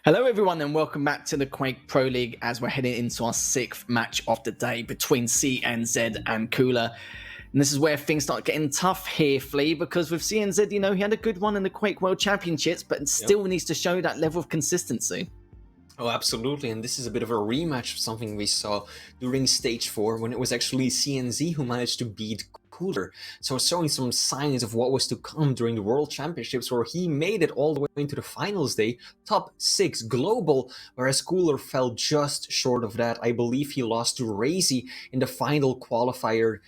Hello, everyone, and welcome back to the Quake Pro League as we're heading into our sixth match of the day between CNZ and COOLLERZ. And this is where things start getting tough here, Flea, because with CNZ, he had a good one in the Quake World Championships, but still needs to show that level of consistency. Oh, absolutely, and this is a bit of a rematch of something we saw during Stage 4 when it was actually CNZ who managed to beat COOLLERZ. So showing some signs of what was to come during the World Championships, where he made it all the way into the finals day, top 6 global, whereas COOLLERZ fell just short of that. I believe he lost to Razy in the final qualifier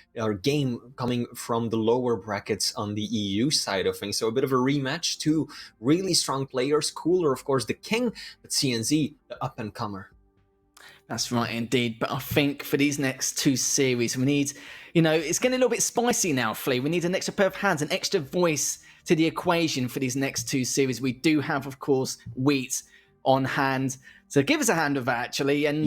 game coming from the lower brackets on the EU side of things. So a bit of a rematch, two really strong players. COOLLERZ, of course, the king, but CNZ, the up-and-comer. That's right, indeed. But I think for these next two series, we need, it's getting a little bit spicy now, Flea. We need an extra pair of hands, an extra voice to the equation for these next two series. We do have, of course, Wheat on hand. So give us a hand with that, actually. And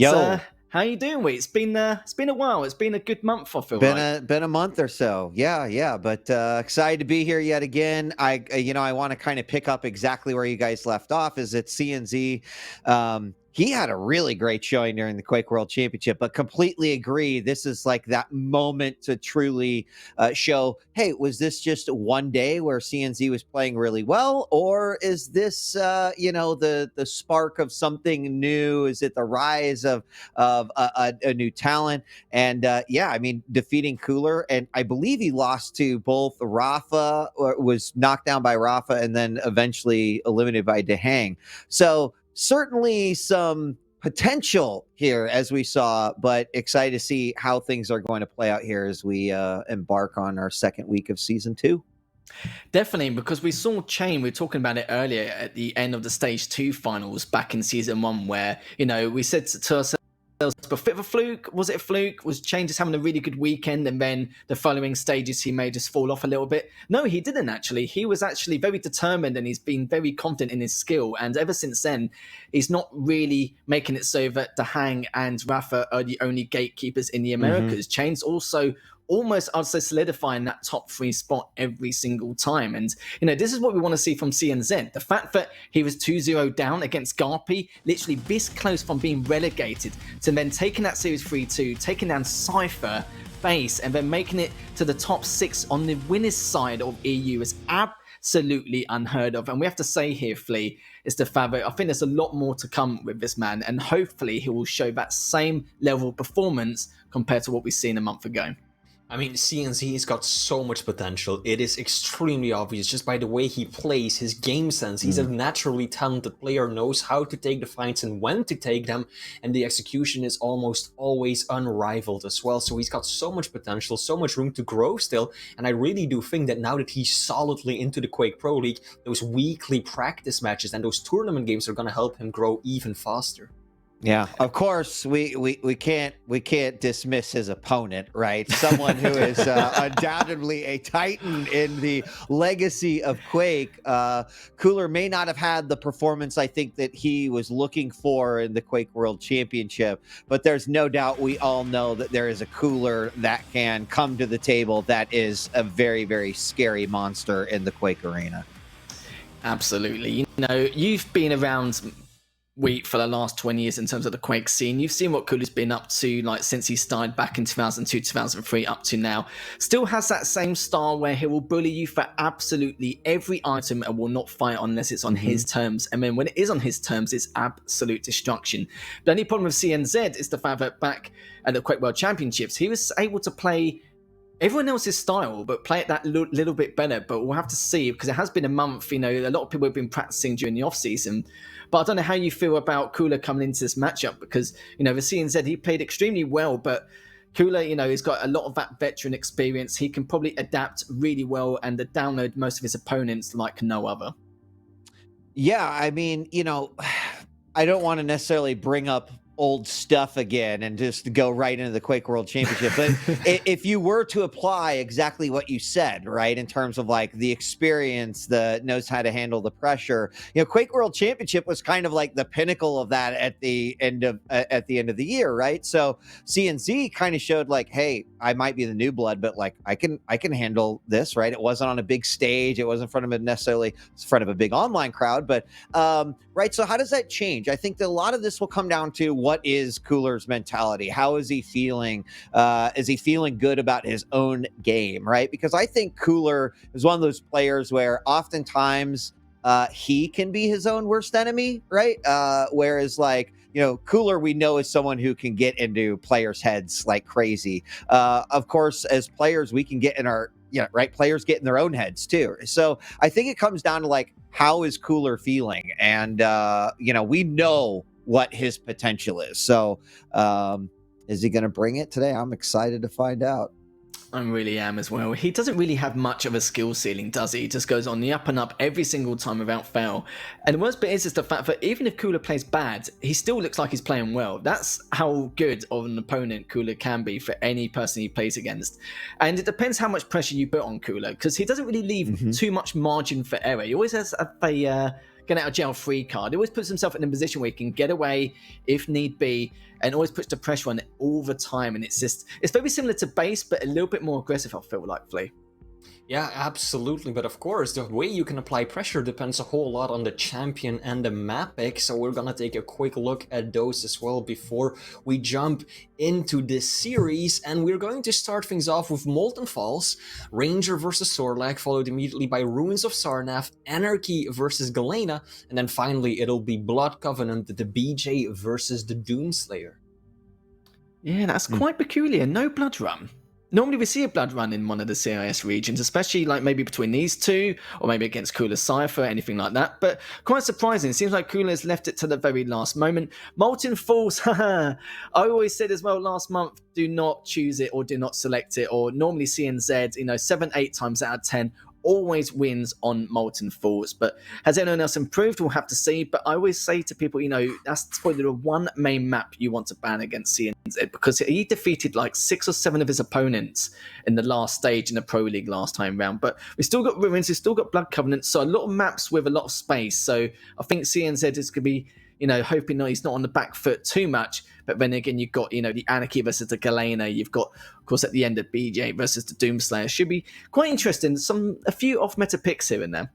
how you doing, Wheat? It's been a while. It's been a good month, I feel like. Been a month or so. Yeah. But excited to be here yet again. I want to kind of pick up exactly where you guys left off. Is at CNZ. He had a really great showing during the Quake World Championship, but completely agree. This is like that moment to truly show, hey, was this just one day where CNZ was playing really well? Or is this, the spark of something new? Is it the rise of a new talent? And defeating COOLLERZ. And I believe he lost to both Rafa, or was knocked down by Rafa, and then eventually eliminated by Dehang. So certainly some potential here, as we saw, but excited to see how things are going to play out here as we embark on our second week of Season 2. Definitely, because we saw Chain, we were talking about it earlier at the end of the Stage 2 finals back in Season 1, where, we said to ourselves, but fit of a fluke, was it a fluke? Was Chain just having a really good weekend and then the following stages he may just fall off a little bit? No, he didn't actually. He was actually very determined and he's been very confident in his skill. And ever since then, he's not really making it so that Dehang and Rafa are the only gatekeepers in the Americas. Chain's also almost, I'd say, solidifying that top 3 spot every single time. And, this is what we want to see from CNZ. The fact that he was 2-0 down against Garpy, literally this close from being relegated, to then taking that series 3-2, taking down Cypher, FaZe, and then making it to the top 6 on the winner's side of EU is absolutely unheard of. And we have to say here, Flea, is the fact that I think there's a lot more to come with this man, and hopefully he will show that same level of performance compared to what we've seen a month ago. I mean, CNZ has got so much potential. It is extremely obvious just by the way he plays, his game sense. He's a naturally talented player, knows how to take the fights and when to take them, and the execution is almost always unrivaled as well. So he's got so much potential, so much room to grow still, and I really do think that now that he's solidly into the Quake Pro League, those weekly practice matches and those tournament games are going to help him grow even faster. Yeah, of course, we can't dismiss his opponent, right? Someone who is undoubtedly a titan in the legacy of Quake. COOLLERZ may not have had the performance I think that he was looking for in the Quake World Championship, but there's no doubt we all know that there is a COOLLERZ that can come to the table that is a very, very scary monster in the Quake arena. Absolutely. You've been around Wheat for the last 20 years in terms of the Quake scene. You've seen what COOLLERZ's been up to, since he started back in 2002, 2003 up to now. Still has that same style where he will bully you for absolutely every item and will not fight unless it's on his terms. And then when it is on his terms, it's absolute destruction. The only problem with CNZ is the fact that back at the Quake World Championships, he was able to play everyone else's style, but play it that little bit better. But we'll have to see, because it has been a month. A lot of people have been practicing during the off-season. But I don't know how you feel about COOLLERZ coming into this matchup, because, the CNZ, he played extremely well, but COOLLERZ, he's got a lot of that veteran experience. He can probably adapt really well and download most of his opponents like no other. Yeah, I mean, I don't want to necessarily bring up old stuff again and just go right into the Quake World Championship. But if you were to apply exactly what you said, right, in terms of like the experience, the knows how to handle the pressure, Quake World Championship was kind of like the pinnacle of that at the end of the year, right? So CNZ kind of showed like, hey, I might be the new blood, but like I can handle this, right? It wasn't on a big stage, it wasn't in front of necessarily in front of a big online crowd, but right. So how does that change? I think that a lot of this will come down to what is COOLLERZ mentality. How is he feeling? Is he feeling good about his own game, right? Because I think COOLLER is one of those players where oftentimes he can be his own worst enemy, right? Whereas like, COOLLER we know is someone who can get into players' heads like crazy. Of course, as players, we can get in our, right? Players get in their own heads too. So I think it comes down to like, how is COOLLER feeling? And, we know what his potential is. So is he going to bring it today? I'm excited to find out. I really am as well. He doesn't really have much of a skill ceiling, does he? He just goes on the up and up every single time without fail. And the worst bit is the fact that even if COOLLER plays bad, he still looks like he's playing well. That's how good of an opponent COOLLER can be for any person he plays against. And it depends how much pressure you put on COOLLER, because he doesn't really leave too much margin for error. He always has a get out of jail free card. He always puts himself in a position where he can get away if need be, and always puts the pressure on it all the time. And it's very similar to base, but a little bit more aggressive, I feel like, Flea. Yeah, absolutely. But of course, the way you can apply pressure depends a whole lot on the champion and the map pick. So we're gonna take a quick look at those as well before we jump into this series. And we're going to start things off with Molten Falls, Ranger versus Sorlak, followed immediately by Ruins of Sarnath, Anarchy versus Galena, and then finally it'll be Blood Covenant, the BJ versus the Doomslayer. Yeah, that's quite peculiar. No blood run. Normally we see a blood run in one of the CIS regions, especially like maybe between these two, or maybe against COOLLER Cypher, anything like that. But quite surprising. It seems like COOLLER's left it to the very last moment. Molten Falls, I always said as well last month, do not choose it or do not select it. Or normally CNZ, 7, 8 times out of 10, always wins on Molten Falls. But has anyone else improved? We'll have to see. But I always say to people, that's probably the one main map you want to ban against CNZ, because he defeated like 6 or 7 of his opponents in the last stage in the Pro League last time round. But we still got Ruins, we still got Blood Covenant, so a lot of maps with a lot of space. So I think CNZ is going to be, hoping that he's not on the back foot too much. But then again, you've got, the Anarchy versus the Galena. You've got, of course, at the end of BJ versus the Doomslayer. Should be quite interesting. A few off-meta picks here and there.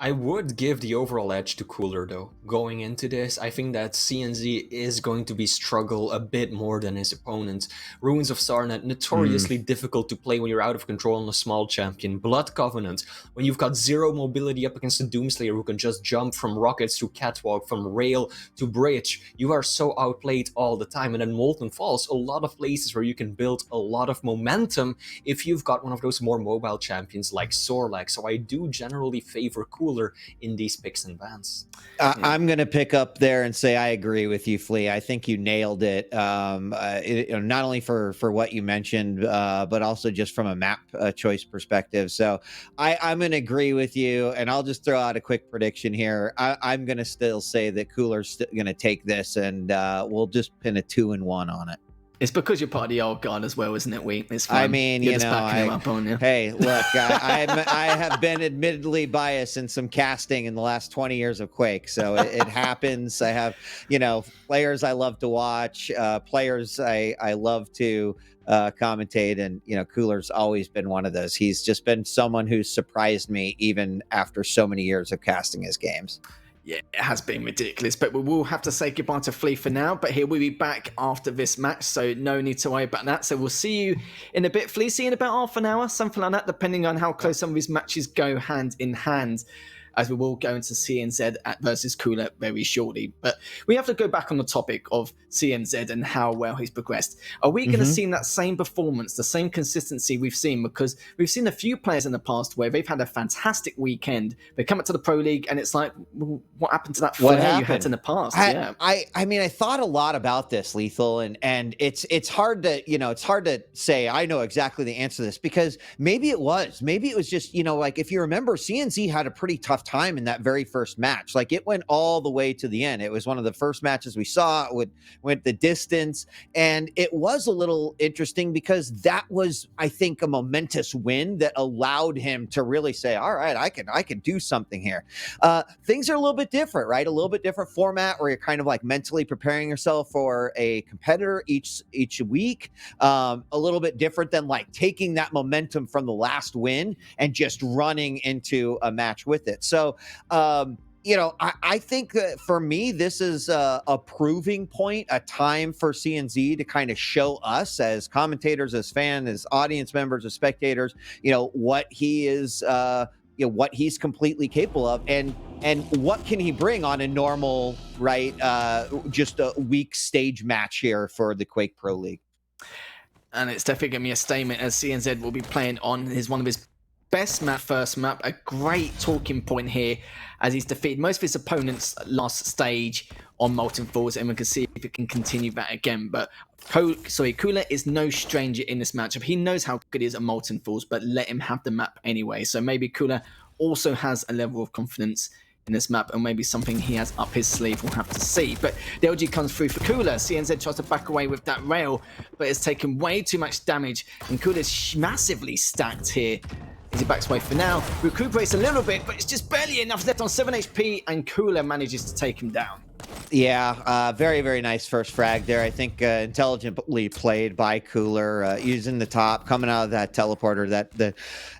I would give the overall edge to COOLLER though. Going into this, I think that CNZ is going to be struggle a bit more than his opponents. Ruins of Sarnath, notoriously difficult to play when you're out of control on a small champion. Blood Covenant, when you've got 0 mobility up against a Doomslayer who can just jump from rockets to catwalk, from rail to bridge. You are so outplayed all the time. And then Molten Falls, a lot of places where you can build a lot of momentum if you've got one of those more mobile champions like Sorlak. So I do generally favor COOLLER in these picks and bans. I'm going to pick up there and say I agree with you, Flea. I think you nailed it. Not only for what you mentioned, but also just from a map choice perspective. So I'm going to agree with you, and I'll just throw out a quick prediction here. I'm going to still say that COOLLER's going to take this, and we'll just pin a 2-1 on it. It's because you're part of the old guard as well, isn't it, Wheat? It's fun. I mean, you're just backing him up, aren't you? Hey, look, I have been admittedly biased in some casting in the last 20 years of Quake, so it happens. I have, players I love to watch, players I love to commentate, and COOLLER's always been one of those. He's just been someone who's surprised me even after so many years of casting his games. Yeah, it has been ridiculous, but we will have to say goodbye to Flea for now, but he will be back after this match, so no need to worry about that. So we'll see you in a bit. Flea, see you in about half an hour, something like that, depending on how close some of these matches go hand in hand, as we will go into CNZ versus COOLLER very shortly. But we have to go back on the topic of CNZ and how well he's progressed. Are we going to see that same performance, the same consistency we've seen? Because we've seen a few players in the past where they've had a fantastic weekend. They come up to the Pro League and it's like, well, what happened to that flair you had in the past? I mean, I thought a lot about this, Lethal, and it's hard to say I know exactly the answer to this, because maybe it was just, like if you remember, CNZ had a pretty tough tough time in that very first match. Like, it went all the way to the end. It was one of the first matches we saw. It went the distance, and it was a little interesting because that was, I think, a momentous win that allowed him to really say, all right, I can do something here. Things are a little bit different, right? A little bit different format where you're kind of like mentally preparing yourself for a competitor each week. A little bit different than like taking that momentum from the last win and just running into a match with it. So, I think that for me, this is a proving point, a time for CNZ to kind of show us as commentators, as fans, as audience members, as spectators, what he is, what he's completely capable of, and what can he bring on a normal, right, just a week stage match here for the Quake Pro League. And it's definitely going to be a statement, as CNZ will be playing on one of his best first map. A great talking point here, as he's defeated most of his opponents last stage on Molten Falls, and we can see if it can continue that again. But Cooller is no stranger in this matchup. He knows how good he is at Molten Falls, but let him have the map anyway. So maybe Cooller also has a level of confidence in this map, and maybe something he has up his sleeve. We'll have to see. But the LG comes through for Cooller. CNZ tries to back away with that rail, but it's taken way too much damage, and Cooler's massively stacked here. As he backs away for now, recuperates a little bit, but it's just barely enough. Left on 7 HP, and Cooller manages to take him down. Yeah, very, very nice first frag there. I think intelligently played by Cooller, using the top, coming out of that teleporter, that the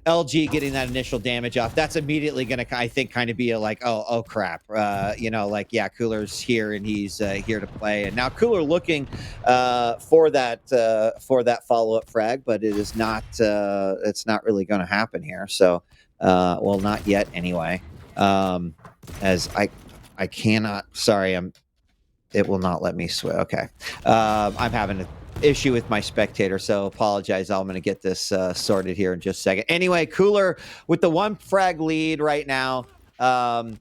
LG getting that initial damage off. That's immediately going to, I think, kind of be a like, oh crap. Cooler's here and he's here to play. And now Cooller looking for that follow-up frag, but it is not, it's not really going to happen here. So, well, not yet anyway. As I cannot. Sorry, it will not let me switch. Okay, I'm having an issue with my spectator, so apologize. I'm going to get this sorted here in just a second. Anyway, Cooller with the 1 frag lead right now, I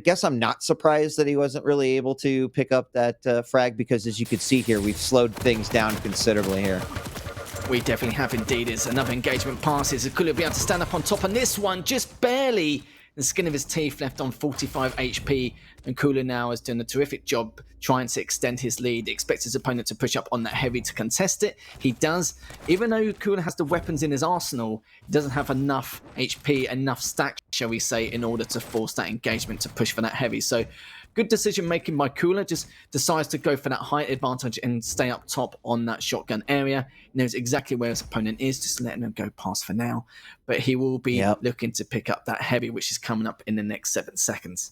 guess I'm not surprised that he wasn't really able to pick up that frag, because as you can see here, we've slowed things down considerably here. We definitely have indeed. As another engagement passes, Cooller will be able to stand up on top on this one, just barely. The skin of his teeth, left on 45 HP, and Cooller now is doing a terrific job trying to extend his lead. Expects his opponent to push up on that heavy to contest it. He does. Even though Cooller has the weapons in his arsenal, he doesn't have enough HP, enough stack, shall we say, in order to force that engagement to push for that heavy. So good decision making by Cooller. Just decides to go for that height advantage and stay up top on that shotgun area. He knows exactly where his opponent is, just letting him go past for now. But he will be looking to pick up that heavy, which is coming up in the next 7 seconds.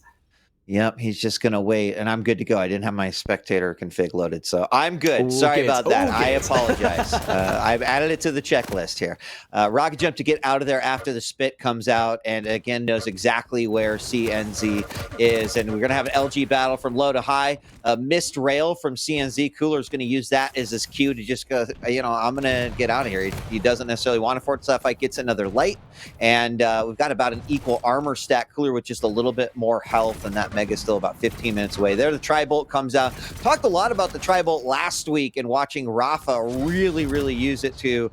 Yep, he's just going to wait, and I'm good to go. I didn't have my spectator config loaded, so I'm good. All Sorry good. about that. All I good. apologize. I've added it to the checklist here. Rocket Jump to get out of there after the spit comes out, and again knows exactly where CNZ is, and we're going to have an LG battle from low to high. A missed rail from CNZ. Cooller is going to use that as his cue to just go, I'm going to get out of here. He doesn't necessarily want to force that fight, gets another light, and we've got about an equal armor stack. Cooller with just a little bit more health, and that Mega's still about 15 minutes away. There, the Tri-Bolt comes out. Talked a lot about the Tri-Bolt last week, and watching Rafa really, really use it to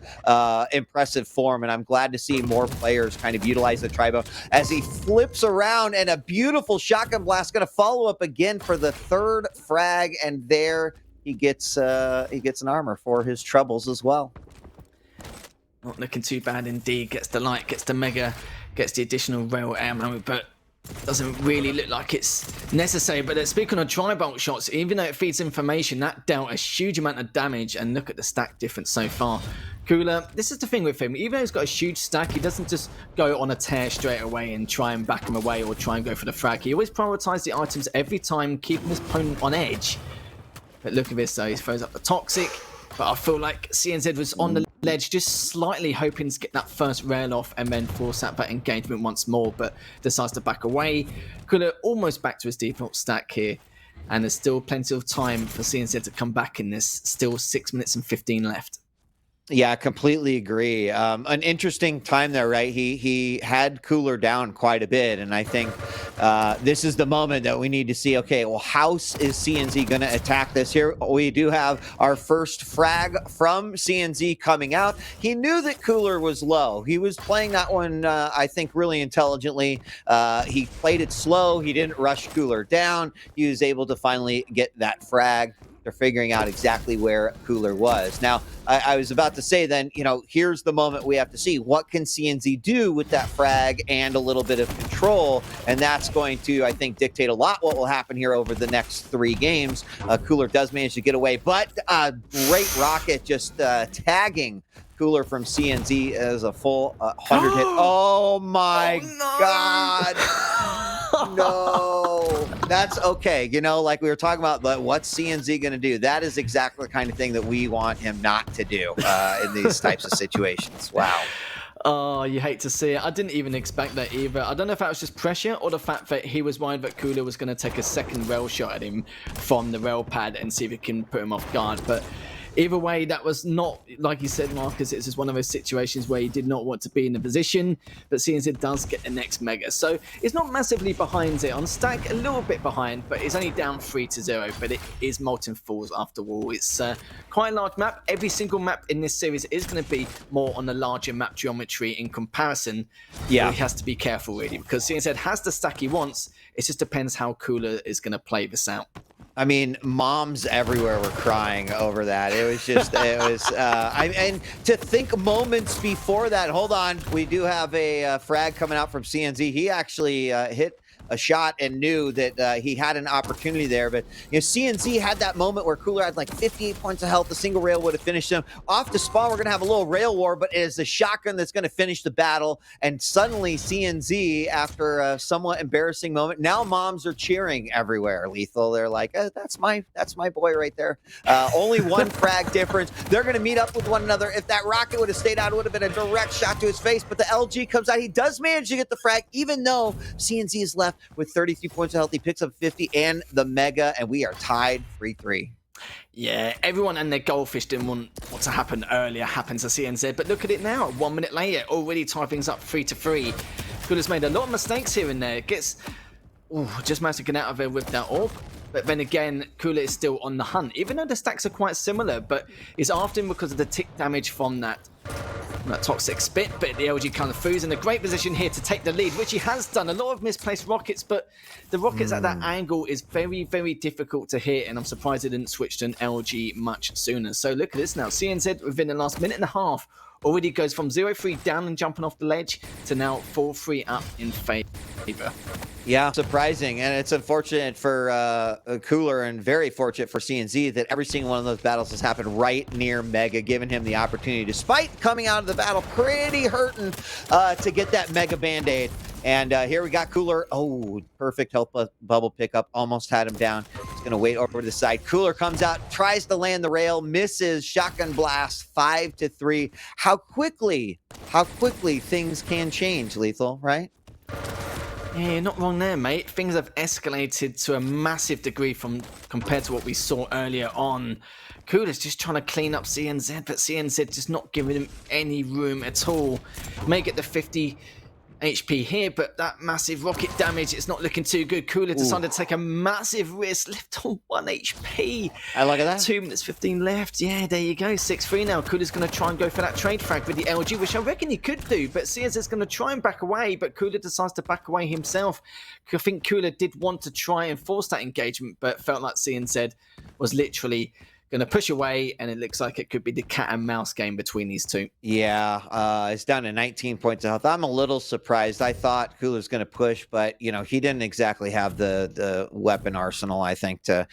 impressive form, and I'm glad to see more players kind of utilize the Tri-Bolt as he flips around, and a beautiful shotgun blast going to follow up again for the 3rd frag, and there he gets an armor for his troubles as well. Not looking too bad indeed. Gets the light, gets the Mega, gets the additional rail ammo, but doesn't really look like it's necessary. But speaking of Tri-Bolt shots, even though it feeds information, that dealt a huge amount of damage, and look at the stack difference so far. Cooller, this is the thing with him, even though he's got a huge stack, he doesn't just go on a tear straight away and try and back him away or try and go for the frag. He always prioritizes the items every time, keeping his opponent on edge. But look at this though, he throws up the Toxic, but I feel like CNZ was on the ledge, just slightly hoping to get that first rail off and then force out that engagement once more, but decides to back away. Cooller almost back to his default stack here, and there's still plenty of time for CNZ to come back in this. Still 6 minutes and 15 left. Yeah, completely agree. An interesting time there, right? He had Cooller down quite a bit, and I think this is the moment that we need to see, okay, well, how is CNZ going to attack this here? We do have our first frag from CNZ coming out. He knew that Cooler was low. He was playing that one, I think, really intelligently. He played it slow. He didn't rush Cooler down. He was able to finally get that frag. They're figuring out exactly where Cooler was. Now, I was about to say then, here's the moment we have to see. What can CNZ do with that frag and a little bit of control? And that's going to, I think, dictate a lot what will happen here over the next 3 games. Cooler does manage to get away, but great rocket just tagging Cooler from CNZ as a full 100 hit. Oh my God. No, that's okay. Like we were talking about, what's CNZ going to do? That is exactly the kind of thing that we want him not to do in these types of situations. Wow. Oh, you hate to see it. I didn't even expect that either. I don't know if that was just pressure or the fact that he was worried that Cooler was going to take a second rail shot at him from the rail pad and see if it can put him off guard. But either way, that was not, like you said, Marcus, it's just one of those situations where he did not want to be in the position, but CNZ does get the next mega. So it's not massively behind it. On stack, a little bit behind, but it's only down 3-0, but it is Molten Falls after all. It's quite a large map. Every single map in this series is going to be more on the larger map geometry in comparison. Yeah. He has to be careful, really, because CNZ has the stack he wants. It just depends how Cooler is going to play this out. I mean, moms everywhere were crying over that. It was just, and to think moments before that, hold on, we do have a frag coming out from CNZ. He actually hit a shot and knew that he had an opportunity there. But CNZ had that moment where Cooler had like 58 points of health. The single rail would have finished him. Off the spawn, we're going to have a little rail war, but it is the shotgun that's going to finish the battle. And suddenly CNZ, after a somewhat embarrassing moment, now moms are cheering everywhere. Lethal, they're like, that's my boy right there. Only one frag difference. They're going to meet up with one another. If that rocket would have stayed out, it would have been a direct shot to his face. But the LG comes out. He does manage to get the frag, even though CNZ is left with 33 points of health. He picks up 50 and the mega, and we are tied 3-3. Yeah, everyone and their goldfish didn't want what to happen earlier happen to CNZ, but look at it now. 1 minute later, already tie things up 3-3. Cooler's made a lot of mistakes here and there. Just managed to get out of there with that orb. But then again, Cooler is still on the hunt, even though the stacks are quite similar, but it's often because of the tick damage from that toxic spit. But the LG kind of foods in a great position here to take the lead, which he has done. A lot of misplaced rockets, but the rockets at that angle is very, very difficult to hit, and I'm surprised it didn't switch to an LG much sooner. So look at this now. CNZ within the last minute and a half already goes from 0-3 down and jumping off the ledge to now 4-3 up in favor. Yeah, surprising, and it's unfortunate for Cooler and very fortunate for CNZ that every single one of those battles has happened right near Mega, giving him the opportunity, despite coming out of the battle pretty hurting, to get that Mega Band-Aid. And here we got Cooler. Oh, perfect health bubble pickup. Almost had him down. He's going to wait over to the side. Cooler comes out, tries to land the rail, misses. Shotgun blast, 5-3. How quickly things can change, Lethal, right? Yeah, you're not wrong there, mate. Things have escalated to a massive degree compared to what we saw earlier on. Cooler's just trying to clean up CNZ, but CNZ just not giving him any room at all. May get the 50 HP here, but that massive rocket damage, it's not looking too good. Cooler decided to take a massive risk, left on 1 HP. I like that. 2 minutes 15 left. Yeah, there you go. 6-3 now. Cooler's going to try and go for that trade frag with the LG, which I reckon he could do, but CNZ's going to try and back away, but Cooler decides to back away himself. I think Cooler did want to try and force that engagement, but felt like CNZ was literally going to push away, and it looks like it could be the cat and mouse game between these two. Yeah, it's down to 19 points of health. I'm a little surprised. I thought Cooler's going to push, but he didn't exactly have the weapon arsenal, I think, to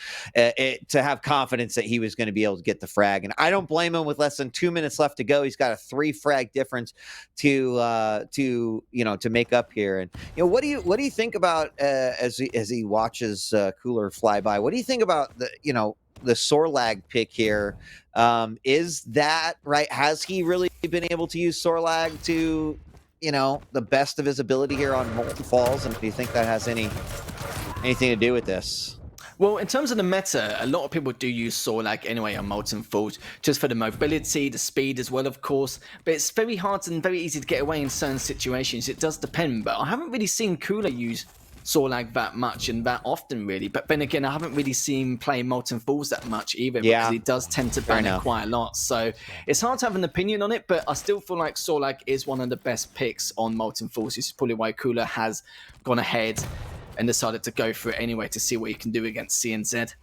have confidence that he was going to be able to get the frag. And I don't blame him. With less than 2 minutes left to go, he's got a 3 frag difference to make up here. And what do you think about as he watches Cooler fly by? What do you think about the Sorlag pick here? Is that right? Has he really been able to use Sorlag to, the best of his ability here on Molten Falls? And do you think that has anything to do with this? Well, in terms of the meta, a lot of people do use Sorlag anyway on Molten Falls, just for the mobility, the speed as well, of course. But it's very hard and very easy to get away in certain situations. It does depend, but I haven't really seen Cooler use Sorlag that much and that often, really. But then again, I haven't really seen him play Molten Falls that much either, because he does tend to ban it quite a lot. So it's hard to have an opinion on it, but I still feel like Sorlag is one of the best picks on Molten Falls. This is probably why Cooler has gone ahead and decided to go for it anyway to see what he can do against CNZ.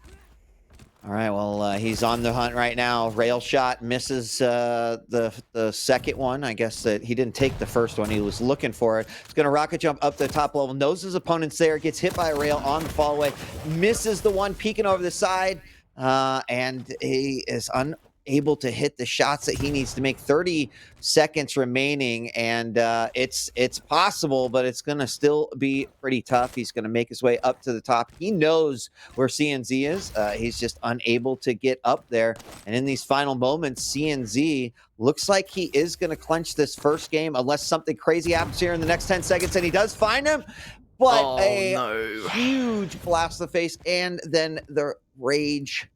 All right, well, he's on the hunt right now. Rail shot misses the second one. I guess that he didn't take the first one. He was looking for it. He's going to rocket jump up the top level. Knows his opponent's there. Gets hit by a rail on the fall away. Misses the one peeking over the side. And he is unable to hit the shots that he needs to make. 30 seconds remaining, and it's possible, but it's going to still be pretty tough. He's going to make his way up to the top. He knows where CNZ is. He's just unable to get up there. And in these final moments, CNZ looks like he is going to clinch this first game unless something crazy happens here in the next 10 seconds, and he does find him. But huge blast to the face, and then the rage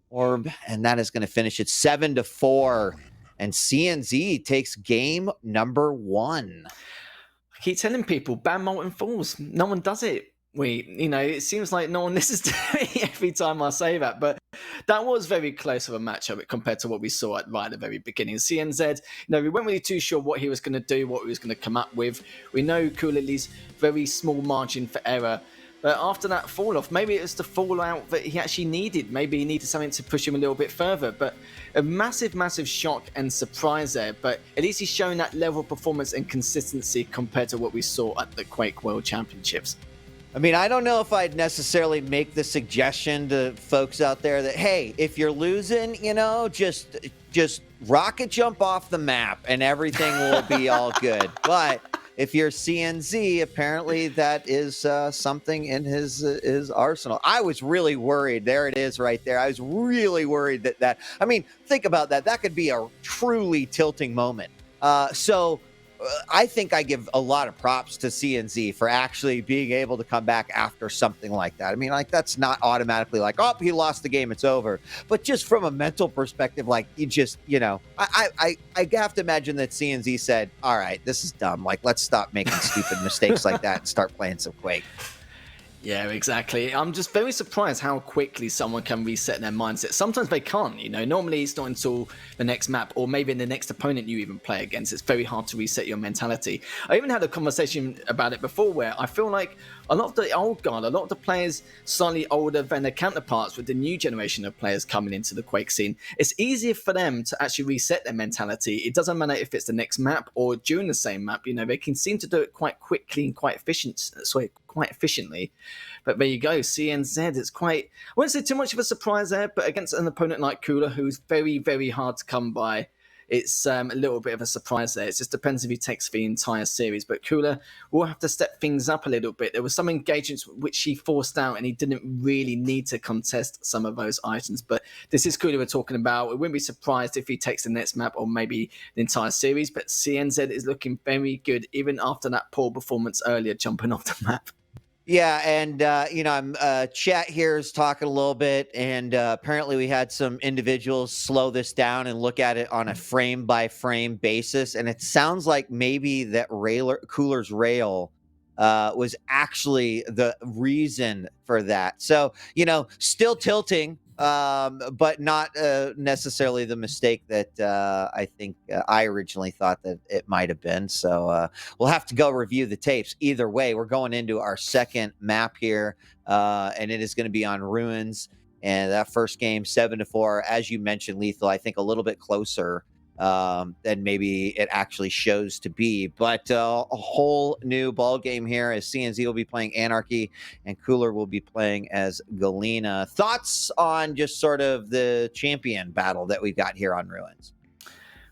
orb, and that is going to finish it 7-4. And CNZ takes game number 1. I keep telling people, ban Molten Falls. No one does it. It seems like no one listens to me every time I say that, but that was very close of a matchup compared to what we saw right at the very beginning. CNZ, we weren't really too sure what he was going to do, what he was going to come up with. We know COOLLERZ very small margin for error. But after that fall off, maybe it was the fallout that he actually needed. Maybe he needed something to push him a little bit further. But a massive, massive shock and surprise there. But at least he's shown that level of performance and consistency compared to what we saw at the Quake World Championships. I mean, I don't know if I'd necessarily make the suggestion to folks out there that, hey, if you're losing, just rocket jump off the map and everything will be all good. But if you're CNZ, apparently that is something in his arsenal. I was really worried. There it is right there. I was really worried that I mean, think about that. That could be a truly tilting moment. So I think I give a lot of props to CNZ for actually being able to come back after something like that. I mean, that's not automatically like, oh, he lost the game, it's over. But just from a mental perspective, I have to imagine that CNZ said, all right, this is dumb. Let's stop making stupid mistakes like that and start playing some Quake. Yeah, exactly. I'm just very surprised how quickly someone can reset their mindset. Sometimes they can't, Normally it's not until the next map or maybe the next opponent you even play against. It's very hard to reset your mentality. I even had a conversation about it before where I feel like a lot of the old guard, a lot of the players slightly older than their counterparts with the new generation of players coming into the Quake scene, it's easier for them to actually reset their mentality. It doesn't matter if it's the next map or during the same map. They can seem to do it quite quickly and quite efficiently. But there you go, CNZ. It's quite, I wouldn't say too much of a surprise there, but against an opponent like Cooler, who's very, very hard to come by, it's a little bit of a surprise there. It just depends if he takes the entire series. But Cooler will have to step things up a little bit. There were some engagements which he forced out, and he didn't really need to contest some of those items. But this is Cooler we're talking about. We wouldn't be surprised if he takes the next map or maybe the entire series. But CNZ is looking very good, even after that poor performance earlier, jumping off the map. Yeah, and I'm chat here is talking a little bit, and apparently we had some individuals slow this down and look at it on a frame by frame basis, and it sounds like maybe that COOLLERZ rail was actually the reason for that. So still tilting, but not necessarily the mistake that I think I originally thought that it might have been. So we'll have to go review the tapes. Either way, we're going into our second map here, and it is going to be on Ruins. And that first game, 7-4, as you mentioned, Lethal, I think a little bit closer than maybe it actually shows to be. But a whole new ball game here as CNZ will be playing Anarchy and Cooler will be playing as Galena. Thoughts on just sort of the champion battle that we've got here on Ruins?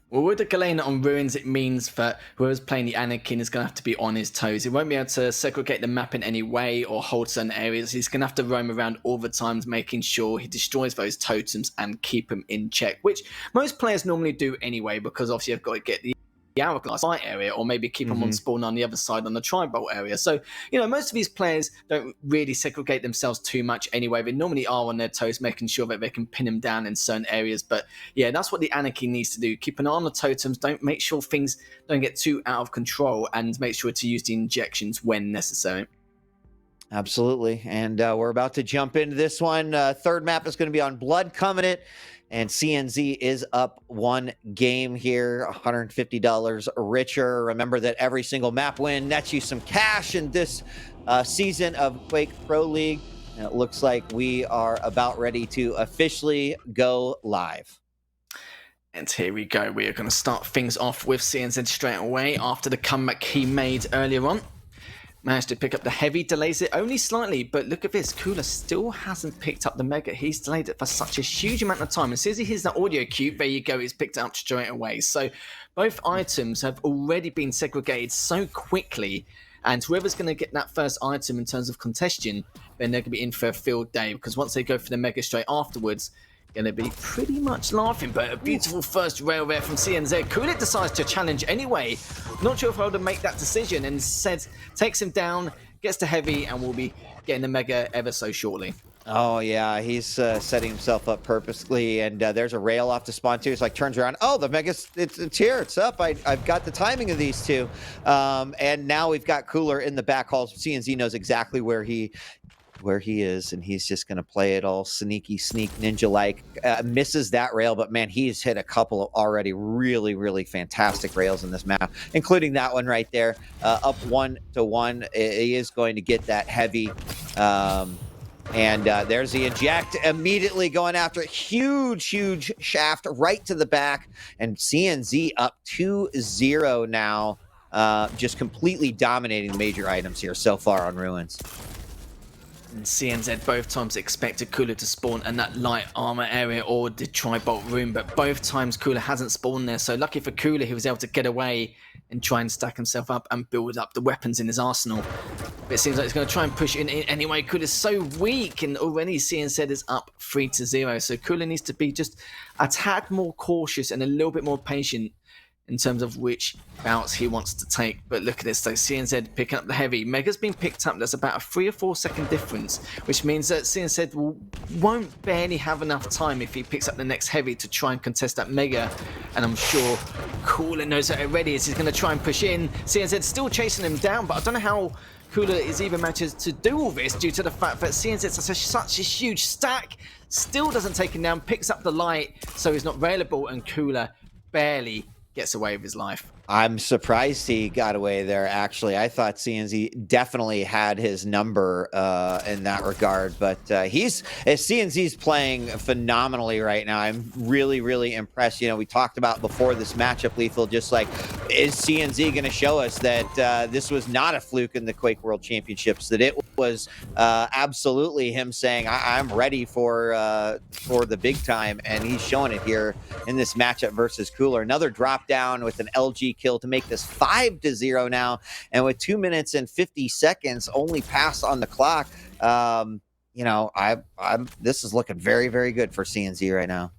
Well, with the Galena on Ruins, it means that whoever's playing the Anakin is going to have to be on his toes. He won't be able to segregate the map in any way or hold certain areas. He's going to have to roam around all the time, making sure he destroys those totems and keep them in check, which most players normally do anyway, because obviously you've got to get the hourglass fight area or maybe keep them on spawn on the other side on the tri-bolt area. So most of these players don't really segregate themselves too much anyway. They normally are on their toes, making sure that they can pin them down in certain areas. But yeah, that's what the Anarchy needs to do. Keep an eye on the totems, don't make sure things don't get too out of control, and make sure to use the injections when necessary. Absolutely. And we're about to jump into this one. Third map is going to be on Blood Covenant. And CNZ is up one game here, $150 richer. Remember that every single map win nets you some cash in this season of Quake Pro League. And it looks like we are about ready to officially go live. And here we go. We are going to start things off with CNZ straight away after the comeback he made earlier on. Managed to pick up the heavy, delays it only slightly, but look at this, COOLLERZ still hasn't picked up the mega. He's delayed it for such a huge amount of time. As soon as he hears the audio cue, there you go, he's picked it up straight away. So both items have already been segregated so quickly, and whoever's going to get that first item in terms of congestion, then they're going to be in for a field day, because once they go for the mega straight afterwards, going to be pretty much laughing. But a beautiful first rail there from CNZ. COOLLERZ decides to challenge anyway. Not sure if I would make that decision, and says takes him down, gets to heavy, and will be getting the mega ever so shortly. Oh, yeah, he's setting himself up purposely, and there's a rail off to spawn too. It's like turns around. Oh, the mega's it's here. It's up. I've got the timing of these two, and now we've got COOLLERZ in the back hall. CNZ knows exactly where he is, and he's just going to play it all sneak ninja-like. Misses that rail, but man, he's hit a couple of already really fantastic rails in this map, including that one right there. Up 1-1. He is going to get that heavy. And there's the eject, immediately going after it. Huge shaft right to the back, and CNZ up 2-0 now. Just completely dominating the major items here so far on Ruins. And CNZ both times expected COOLLERZ to spawn in that light armor area or the tri-bolt room, but both times COOLLERZ hasn't spawned there. So lucky for COOLLERZ, he was able to get away and try and stack himself up and build up the weapons in his arsenal. But it seems like he's going to try and push in anyway. COOLLERZ is so weak, and already CNZ is up 3-0. So COOLLERZ needs to be just a tad more cautious and a little bit more patient in terms of which bouts he wants to take. But look at this though, CNZ picking up the heavy. Mega's been picked up. There's about a 3 or 4 second difference, which means that CNZ won't barely have enough time if he picks up the next heavy to try and contest that mega. And I'm sure COOLLERZ knows that already, as he's going to try and push in. CNZ still chasing him down, but I don't know how COOLLERZ is even managed to do all this due to the fact that CNZ has such a huge stack. Still doesn't take him down, picks up the light, so he's not railable, and COOLLERZ barely gets away with his life. I'm surprised he got away there, actually. I thought CNZ definitely had his number in that regard, but CNZ's playing phenomenally right now. I'm really impressed. You know, we talked about before this matchup, Lethal, just like, is CNZ going to show us that this was not a fluke in the Quake World Championships, that it was absolutely him saying, I'm ready for the big time, and he's showing it here in this matchup versus COOLLERZ. Another drop down with an LG kill to make this 5-0 now, and with 2 minutes and 50 seconds only passed on the clock. You know, this is looking very good for CNZ right now.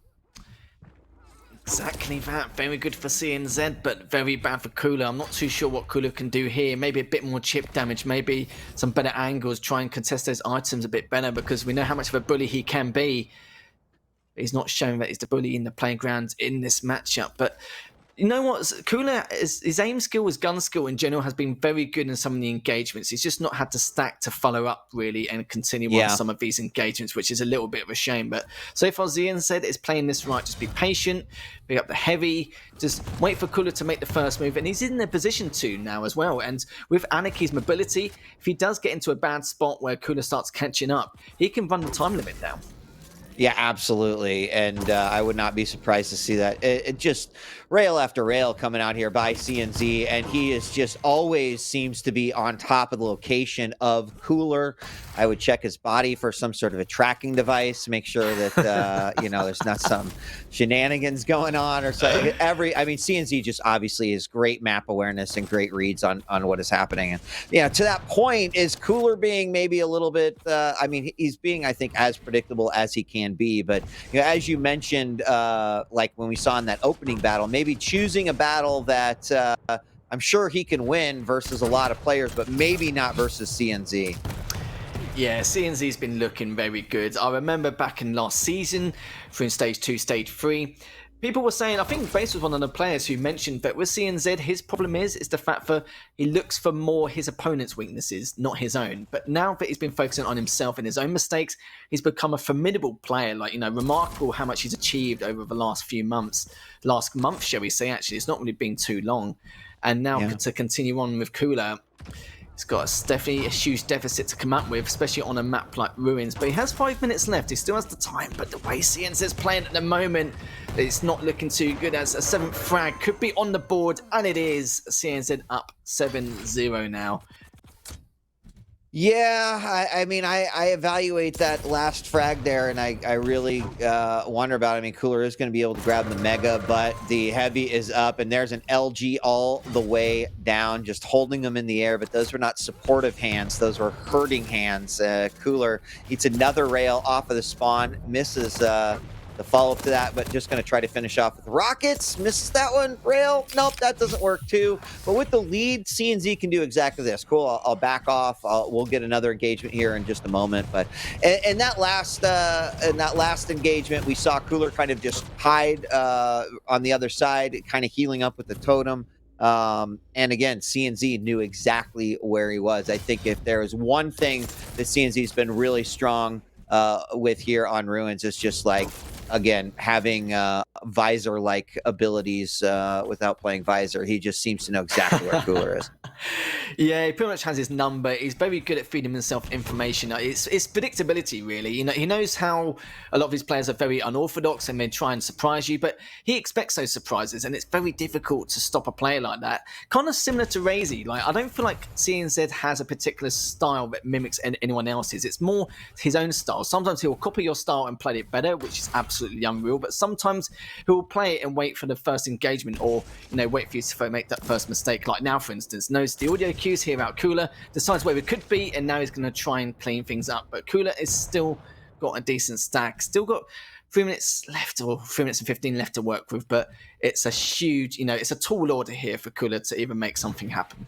Exactly that. Very good for CNZ, but very bad for COOLLERZ. I'm not too sure what COOLLERZ can do here. Maybe a bit more chip damage, maybe some better angles, try and contest those items a bit better, because we know how much of a bully he can be. He's not showing that he's the bully in the playground in this matchup. But you know what? COOLLERZ, his aim skill, his gun skill in general has been very good in some of the engagements. He's just not had to stack to follow up really and continue on some of these engagements, which is a little bit of a shame. But so far, Zian said is playing this right. Just be patient, pick up the heavy, just wait for COOLLERZ to make the first move. And he's in the position to now as well. And with Anarchy's mobility, if he does get into a bad spot where COOLLERZ starts catching up, he can run the time limit down. Yeah, absolutely. And I would not be surprised to see that. It just rail after rail coming out here by CNZ, and he is just always seems to be on top of the location of COOLLERZ. I would check his body for some sort of a tracking device, make sure that you know, there's not some shenanigans going on or something. I mean, CNZ just obviously has great map awareness and great reads on what is happening. And yeah, to that point, is COOLLERZ being maybe a little bit? I mean, he's being, I think, as predictable as he can be. But you know, as you mentioned, like when we saw in that opening battle, maybe choosing a battle that I'm sure he can win versus a lot of players, but maybe not versus CNZ. Yeah, CNZ's been looking very good. I remember back in last season, through Stage 2, Stage 3, people were saying, I think Base was one of the players who mentioned that with CNZ, his problem is the fact that he looks for more his opponent's weaknesses, not his own. But now that he's been focusing on himself and his own mistakes, he's become a formidable player. Like, remarkable how much he's achieved over the last few months. Last month, shall we say, actually. It's not really been too long. And now to continue on with COOLLER, he's got definitely a huge deficit to come up with, especially on a map like Ruins. But he has 5 minutes left. He still has the time. But the way CNZ's playing at the moment, it's not looking too good, as a 7th frag could be on the board. And it is. CNZ up 7-0 now. Yeah, I mean, I evaluate that last frag there, and I really wonder about it. I mean, COOLLER is going to be able to grab the Mega, but the Heavy is up, and there's an LG all the way down, just holding them in the air, but those were not supportive hands. Those were hurting hands. COOLLER eats another rail off of the spawn, misses the follow-up to that, but just going to try to finish off with rockets. Misses that one. Rail. Nope, that doesn't work too. But with the lead, CNZ can do exactly this. Cool. I'll back off. We'll get another engagement here in just a moment. But in that last engagement, we saw COOLLER kind of just hide on the other side, kind of healing up with the totem. And again, CNZ knew exactly where he was. I think if there is one thing that CNZ's been really strong with here on Ruins, it's just like, again, having Visor-like abilities without playing Visor. He just seems to know exactly where COOLLER is. Yeah, he pretty much has his number. He's very good at feeding himself information. It's predictability, really. He knows how a lot of his players are very unorthodox and they try and surprise you, but he expects those surprises, and it's very difficult to stop a player like that. Kind of similar to Razy. Like, I don't feel like CNZ has a particular style that mimics anyone else's. It's more his own style. Sometimes he'll copy your style and play it better, which is absolutely unreal, but sometimes he'll play it and wait for the first engagement, or wait for you to make that first mistake. Like now, for instance, knows the audio cues here about COOLLER, decides where it could be, and now he's going to try and clean things up. But COOLLER is still got a decent stack, still got 3 minutes left, or 3 minutes and 15 left to work with, but it's a huge, it's a tall order here for COOLLER to even make something happen.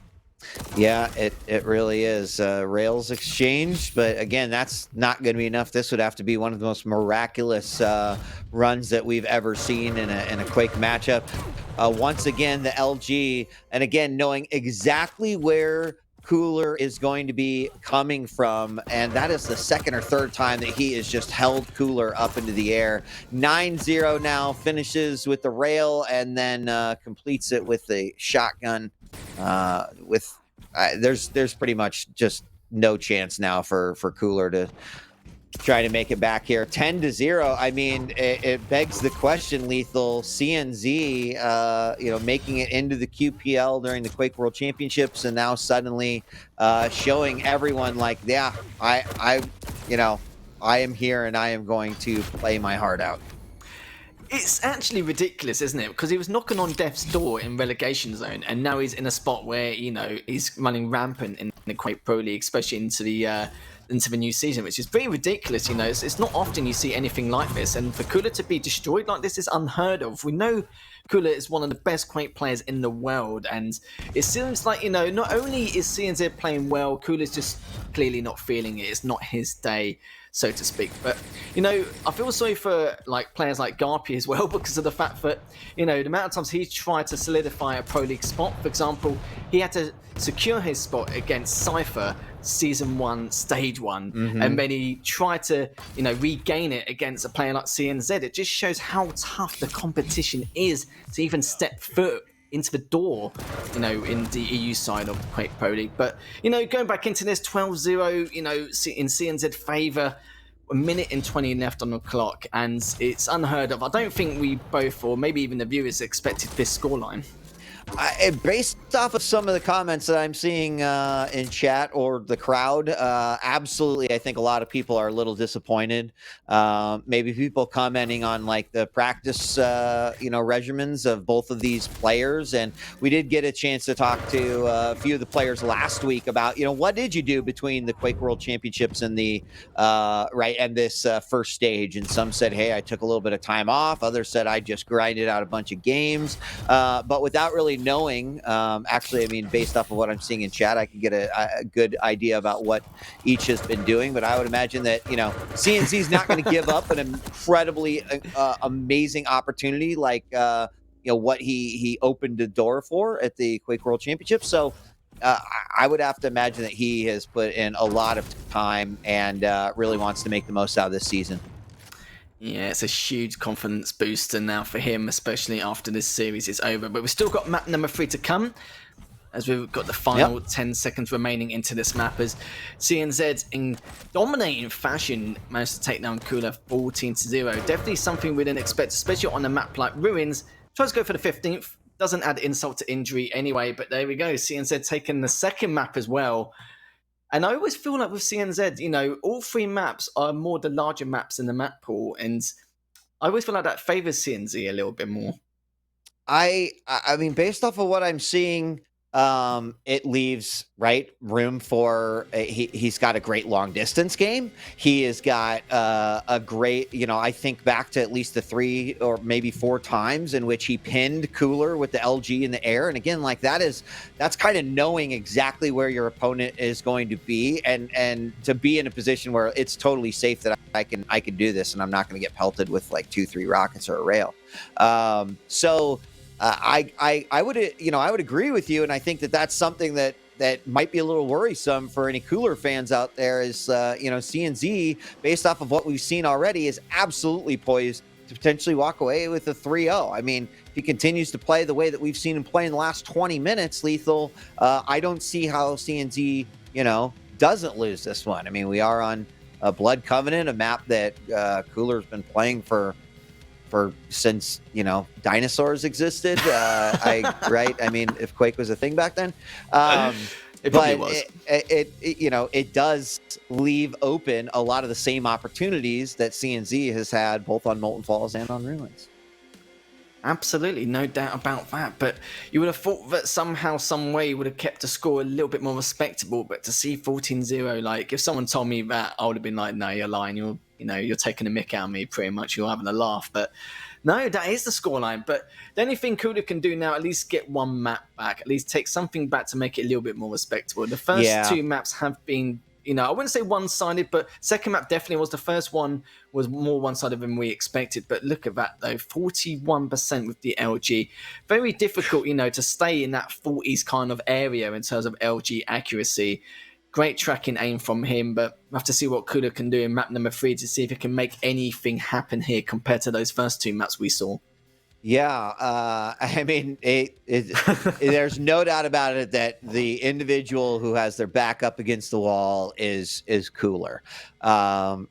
Yeah, it really is. Rails exchanged, but again, that's not going to be enough. This would have to be one of the most miraculous runs that we've ever seen in a Quake matchup. Once again, the LG, and again, knowing exactly where COOLLER is going to be coming from, and that is the second or third time that he has just held COOLLER up into the air. 9-0 now, finishes with the rail, and then completes it with the shotgun. There's pretty much just no chance now for COOLLER to try to make it back here. 10-0. I mean, it begs the question, Lethal. CNZ, making it into the QPL during the Quake World Championships, and now suddenly showing everyone like, yeah, I am here and I am going to play my heart out. It's actually ridiculous, isn't it? Because he was knocking on death's door in relegation zone, and now he's in a spot where he's running rampant in the Quake Pro League, especially into the new season, which is very ridiculous. It's not often you see anything like this, and for COOLLER to be destroyed like this is unheard of. We know COOLLER is one of the best Quake players in the world, and it seems like not only is CNZ playing well, COOLLER's just clearly not feeling it. It's not his day, so to speak. But I feel sorry for players like Garpy as well, because of the fact that the amount of times he tried to solidify a Pro League spot. For example, he had to secure his spot against Cypher Season 1, Stage 1, and then he tried to regain it against a player like CNZ. It just shows how tough the competition is to even step foot into the door, in the EU side of the Quake Pro League. But, going back into this 12-0, in CNZ favour, 1 minute and 20 left on the clock, and it's unheard of. I don't think we both, or maybe even the viewers, expected this scoreline. Based off of some of the comments that I'm seeing in chat or the crowd, absolutely, I think a lot of people are a little disappointed. Maybe people commenting on the practice, regimens of both of these players. And we did get a chance to talk to a few of the players last week about, what did you do between the Quake World Championships and the and this first stage? And some said, hey, I took a little bit of time off. Others said I just grinded out a bunch of games, but without really really knowing. Actually, I mean, based off of what I'm seeing in chat, I can get a good idea about what each has been doing. But I would imagine that CNZ is not going to give up an incredibly amazing opportunity like what he opened the door for at the Quake World Championship. So I would have to imagine that he has put in a lot of time and really wants to make the most out of this season. Yeah, it's a huge confidence booster now for him, especially after this series is over. But we've still got map number 3 to come, as we've got the final 10 seconds remaining into this map, as CNZ in dominating fashion managed to take down COOLLERZ 14-0. Definitely something we didn't expect, especially on a map like Ruins. Tries to go for the 15th, doesn't add insult to injury anyway, but there we go. CNZ taking the second map as well. And I always feel like with CNZ, all 3 maps are more the larger maps in the map pool, and I always feel like that favors CNZ a little bit more. I mean, based off of what I'm seeing, it leaves room for he's got a great long distance game. He has got a great, I think back to at least the 3 or maybe 4 times in which he pinned COOLLERZ with the LG in the air. And again, that's kind of knowing exactly where your opponent is going to be, and to be in a position where it's totally safe that I can do this and I'm not going to get pelted with like 2-3 rockets or a rail. I would agree with you, and I think that's something that might be a little worrisome for any COOLLERZ fans out there. Is CNZ, based off of what we've seen already, is absolutely poised to potentially walk away with a 3-0. I mean, if he continues to play the way that we've seen him play in the last 20 minutes, Lethal, I don't see how CNZ doesn't lose this one. I mean, we are on a Blood Covenant, a map that COOLLERZ's been playing for since dinosaurs existed. I mean, if Quake was a thing back then, it probably was. It does leave open a lot of the same opportunities that CNZ has had both on Molten Falls and on Ruins. Absolutely, no doubt about that. But you would have thought that somehow, some way, you would have kept the score a little bit more respectable. But to see 14-0, like if someone told me that, I would have been like, "No, you're lying. You're taking a mick out of me. Pretty much, you're having a laugh." But no, that is the scoreline. But the only thing COOLLERZ can do now, at least get one map back, at least take something back to make it a little bit more respectable. The first 2 maps have been, I wouldn't say one-sided, but second map definitely was. The first one was more one-sided than we expected. But look at that, though, 41% with the LG. Very difficult, to stay in that 40s kind of area in terms of LG accuracy. Great tracking aim from him, but we'll have to see what COOLLERZ can do in map number 3 to see if it can make anything happen here compared to those first 2 maps we saw. Yeah, I mean, there's no doubt about it that the individual who has their back up against the wall is COOLLERZ,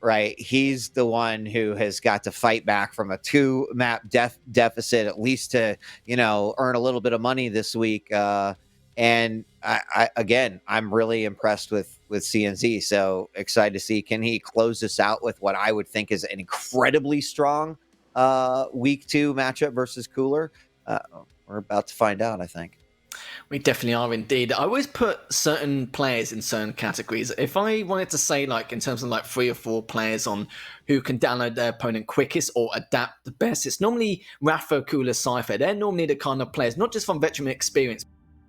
right? He's the one who has got to fight back from a 2-map deficit, at least to earn a little bit of money this week. And I'm really impressed with CNZ. So excited to see, can he close this out with what I would think is an incredibly strong week 2 matchup versus COOLLERZ. We're about to find out, I think. We definitely are indeed. I always put certain players in certain categories. If I wanted to say, in terms of 3 or 4 players on who can download their opponent quickest or adapt the best, it's normally Rafa, COOLLERZ, Cypher. They're normally the kind of players, not just from veteran experience,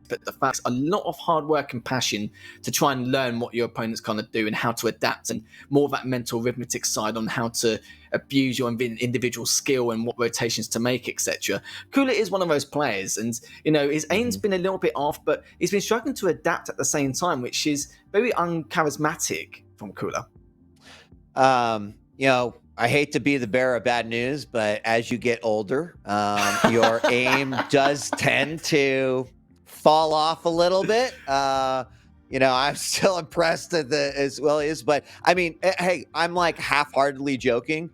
but the facts, a lot of hard work and passion to try and learn what your opponent's kind of do and how to adapt, and more of that mental arithmetic side on how to abuse your individual skill and what rotations to make, etc. COOLLERZ is one of those players, and his aim's been a little bit off, but he's been struggling to adapt at the same time, which is very uncharismatic from COOLLERZ. I hate to be the bearer of bad news, but as you get older, your aim does tend to fall off a little bit. I'm still impressed as well as, but I mean, hey, I'm half-heartedly joking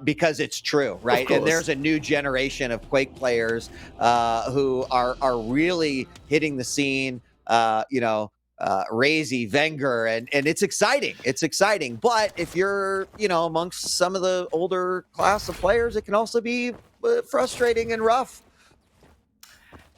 because it's true, right? And there's a new generation of Quake players who are really hitting the scene. Razy, Wenger, and it's exciting. It's exciting. But if you're, amongst some of the older class of players, it can also be frustrating and rough.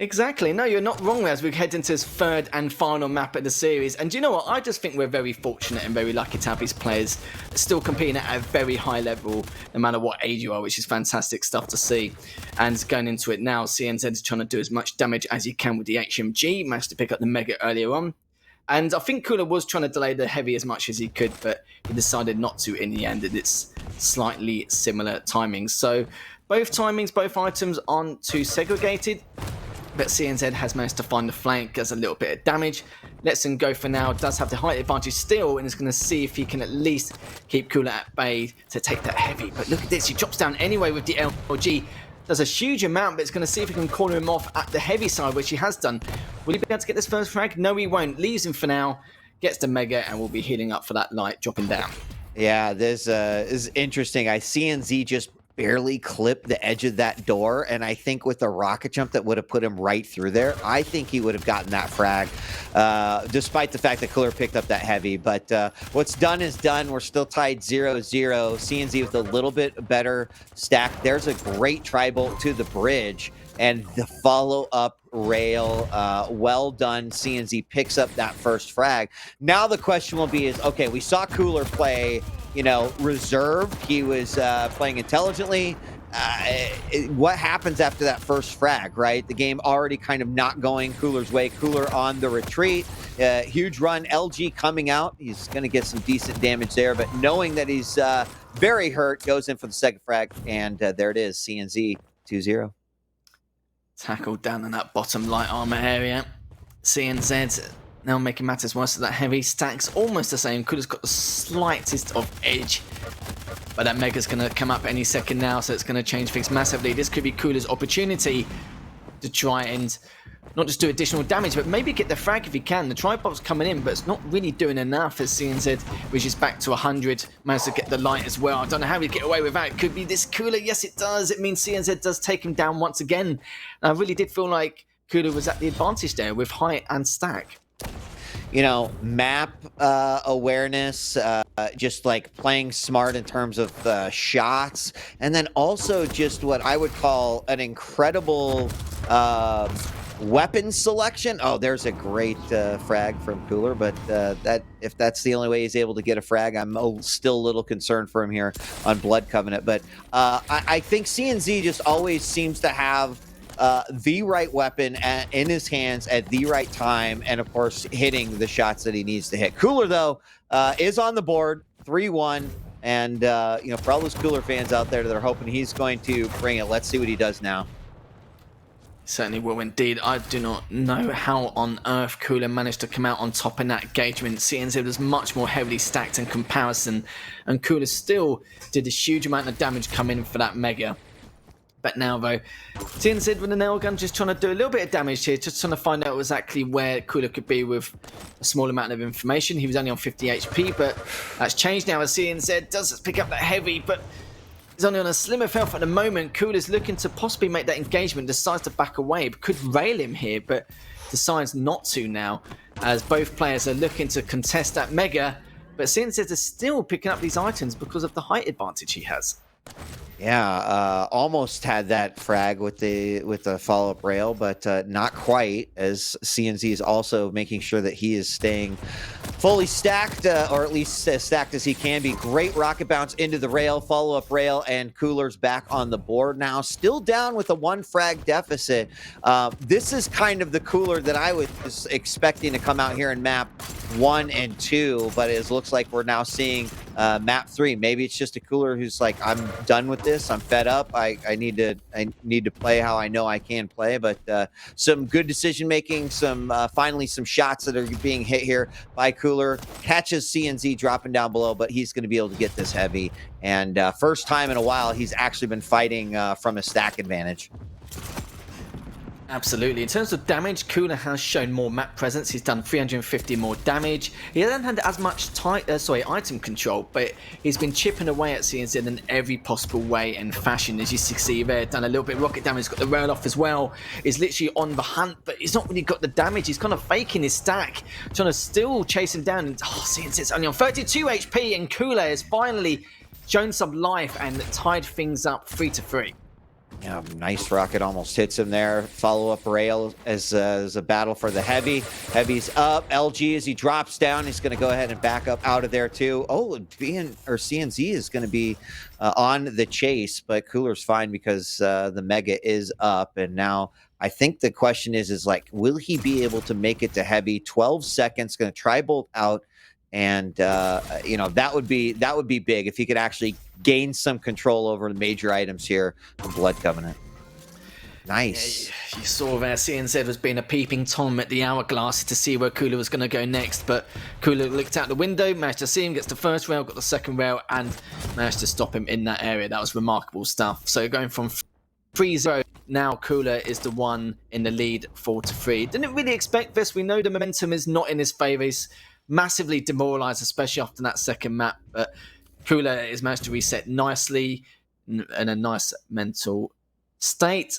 Exactly. No, you're not wrong as we head into this third and final map of the series. And do you know what? I just think we're very fortunate and very lucky to have these players still competing at a very high level, no matter what age you are, which is fantastic stuff to see. And going into it now, CNZ is trying to do as much damage as he can with the HMG, managed to pick up the Mega earlier on. And I think Cooler was trying to delay the Heavy as much as he could, but he decided not to in the end, and it's slightly similar timings. So both timings, both items aren't too segregated. But CNZ has managed to find the flank, does a little bit of damage, lets him go for now, does have the height advantage still, and is going to see if he can at least keep Cooler at bay to take that Heavy. But look at this, he drops down anyway with the LG, does a huge amount, but it's going to see if he can corner him off at the Heavy side, which he has done. Will he be able to get this first frag? No, he won't. Leaves him for now, gets the Mega, and will be healing up for that light, dropping down. Yeah, this is interesting. CNZ just barely clipped the edge of that door, and I think with the rocket jump that would have put him right through there, I think he would have gotten that frag, despite the fact that Cooler picked up that Heavy. But what's done is done. We're still tied 0-0. CNZ with a little bit better stack. There's a great tri-bolt to the bridge, and the follow-up rail, well done. CNZ picks up that first frag. Now the question will be is, okay, we saw Cooler play, reserved. He was playing intelligently. What happens after that first frag, right? The game already kind of not going Cooler's way. Cooler on the retreat. Huge run. LG coming out. He's going to get some decent damage there, but knowing that he's very hurt, goes in for the second frag, and there it is. CNZ 2-0. Tackled down in that bottom light armor area. CNZ now making matters worse with that Heavy. Stacks almost the same. Cooler's got the slightest of edge. But that Mega's going to come up any second now, so it's going to change things massively. This could be Cooler's opportunity to try and not just do additional damage, but maybe get the frag if he can. The tri-bob's coming in, but it's not really doing enough as CNZ, which is back to 100, managed to get the light as well. I don't know how he'd get away with that. It could be this Cooler. Yes, it does. It means CNZ does take him down once again. And I really did feel like Cooler was at the advantage there with height and stack. Map awareness, just like playing smart in terms of shots, and then also just what I would call an incredible weapon selection. Oh, there's a great frag from Cooler, but that if that's the only way he's able to get a frag, I'm still a little concerned for him here on Blood Covenant. But I think CNZ just always seems to have the right weapon in his hands at the right time, and of course hitting the shots that he needs to hit. Cooler though is on the board 3-1, and for all those Cooler fans out there that are hoping he's going to bring it, let's see what he does now. Certainly will indeed. I do not know how on earth Cooler managed to come out on top in that engagement. CNZ was much more heavily stacked in comparison, and Cooler still did a huge amount of damage coming in for that Mega. But now, though, CNZ with the nail gun just trying to do a little bit of damage here, just trying to find out exactly where Cooler could be with a small amount of information. He was only on 50 HP, but that's changed now as CNZ does pick up that Heavy, but he's only on a slimmer health at the moment. Cooler's looking to possibly make that engagement, decides to back away, could rail him here, but decides not to now, as both players are looking to contest that Mega, but CNZ is still picking up these items because of the height advantage he has. Yeah, almost had that frag with the follow-up rail, but not quite, as CNZ is also making sure that he is staying fully stacked, or at least as stacked as he can be. Great rocket bounce into the rail, follow-up rail, and Cooler's back on the board now. Still down with a 1 frag deficit. This is kind of the Cooler that I was expecting to come out here in map 1 and 2, but it looks like we're now seeing map 3. Maybe it's just a Cooler who's like, I'm done with this. I'm fed up. I need to play how I know I can play. But some good decision making. Finally some shots that are being hit here by Cooler. Catches CNZ dropping down below, but he's going to be able to get this Heavy. And first time in a while, he's actually been fighting from a stack advantage. Absolutely. In terms of damage, Cooler has shown more map presence. He's done 350 more damage. He hasn't had as much item control, but he's been chipping away at CNZ in every possible way and fashion. As you see there, done a little bit of rocket damage, got the rail off as well. He's literally on the hunt, but he's not really got the damage. He's kind of faking his stack, trying to still chase him down. And CNZ's only on 32 HP, and Cooler has finally shown some life and tied things up 3-3. Yeah, nice rocket almost hits him there. Follow-up rail as a battle for the heavy. Heavy's up. LG as he drops down, he's going to go ahead and back up out of there too. Oh, CNZ is going to be on the chase, but COOLLERZ fine because the Mega is up. And now I think the question is like, will he be able to make it to heavy? 12 seconds, going to try bolt out. And you know, that would be big if he could actually gain some control over the major items here from Blood Covenant. Nice. Yeah, you saw there CNZ was being a peeping Tom at the hourglass to see where Cooler was going to go next, but Cooler looked out the window, managed to see him, gets the first rail, got the second rail, and managed to stop him in that area. That was remarkable stuff. So going from 3-0, now Cooler is the one in the lead, 4-3. Didn't really expect this. We know the momentum is not in his favour. He's massively demoralised, especially after that second map, but Cooler is managed to reset nicely in a nice mental state.